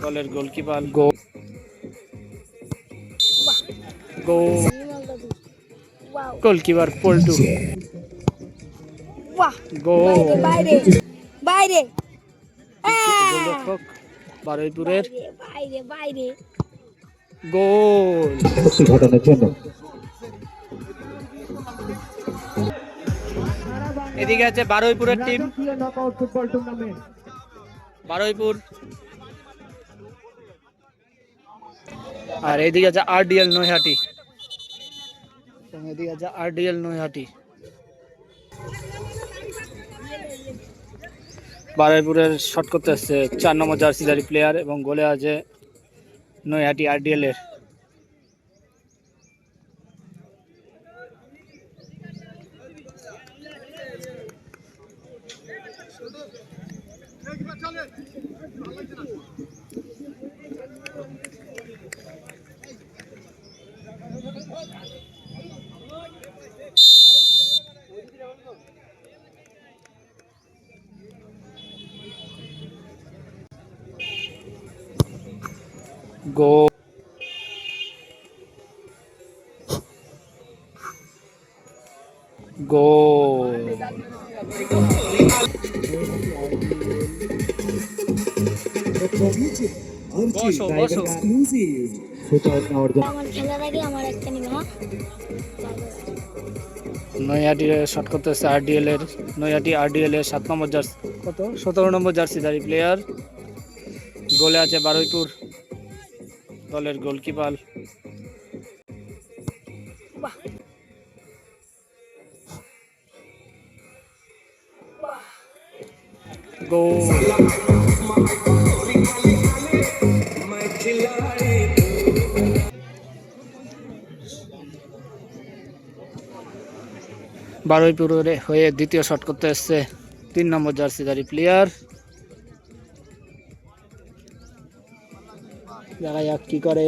দলের goalkeeper goalkeeper Paltu গোলরক্ষক বারুইপুরের গোল ঘটানোর জন্য এদিকে আছে বারুইপুরের টিম বারুইপুর আর এদিকে আছে আরডিএল নৈহাটি এদিকে আছে আরডিএল নৈহাটি বারুইপুরের শট করতে আসছে 4 নম্বর জার্সিধারী প্লেয়ার এবং গোলে আছে নৈহাটি আরডিএল এর গোল গোল বসো বসো নৈহাটি শট করতেছে আরডিএল এর নৈহাটি আরডিএল এর 7 নম্বর জার্সি কত 17 নম্বর জার্সিধারী প্লেয়ার গোলে আছে বারুইপুর দলের গোলকিপার গোল বারুইপুরের হয়ে দ্বিতীয় শট করতে এসছে 3 নম্বর জার্সিধারী প্লেয়ার দেখা যাক কি করে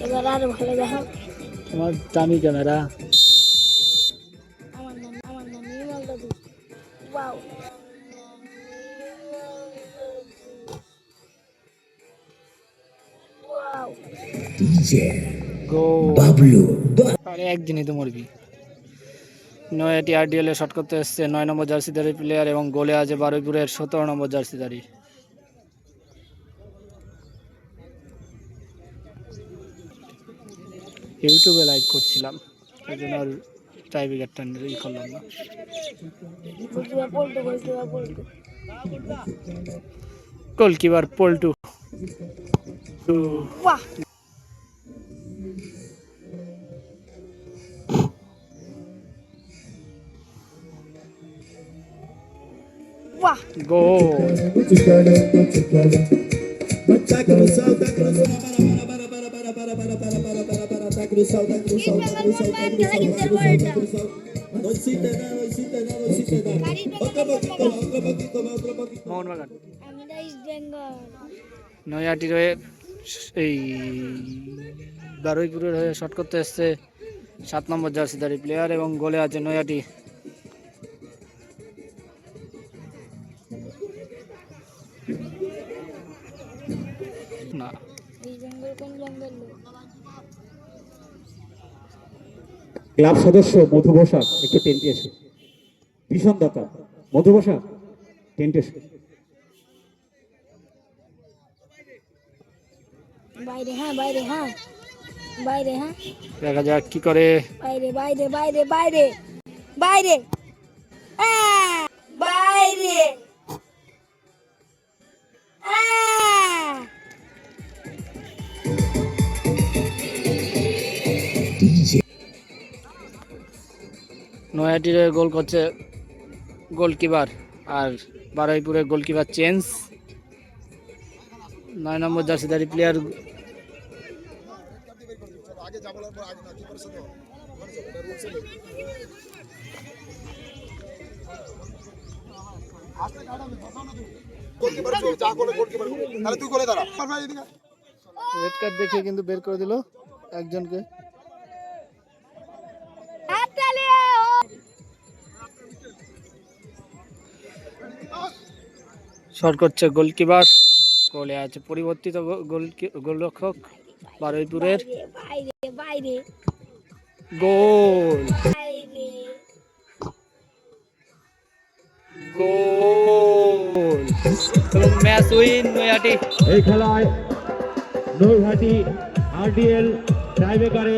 এবার আরো ভালো দেখো তোমার দামি ক্যামেরা আমার নাম নির্মল দাদু ওয়াও আরে একদিনই তো মরবি নৈহাটি আরডিএল এ শট করতে এসছে 9 নম্বর জার্সিধারী প্লেয়ার এবং গোলে আছে বারুইপুরের 17 নম্বর জার্সিধারী ইউটিউবে লাইভ করছিলাম এই জন্য আর টাইব্রেকারটা ই করলাম না গোলকিপার পল্টু বাহ বাহ গোল মোহনবাগান নৈহাটির হয়ে এই বারুইপুরের হয়ে শট করতে এসছে 7 নম্বর জার্সিধারী প্লেয়ার এবং গোলে আছে নৈহাটি না ক্লাব সদস্য মধু বসাক একটু টেন্টে এসে ভীষণ দাতা মধু বসাক টেন্টে এসে বাইরে হ্যাঁ বাইরে হ্যাঁ বাইরে হ্যাঁ দেখা যাক কি করে বাইরে বাইরে বাইরে বাইরে বাইরে বাইরে নৈহাটির গোল করছে গোলকিপার আর বারুইপুরের গোলকিপার চেঞ্জ 9 নম্বর জার্সিধারী প্লেয়ার রেড কার্ড দেখিয়ে কিন্তু বের করে দিল একজনকে শট করছে গোলকিপার, গোলে আছে পরিবর্তিত গোলরক্ষক বারুইপুরের। বাইরে বাইরে গোল, বাইরে গোল এবং ম্যাচ উইন নৈহাটি। এই খেলায় নৈহাটি আরডিএল টাইব্রেকারে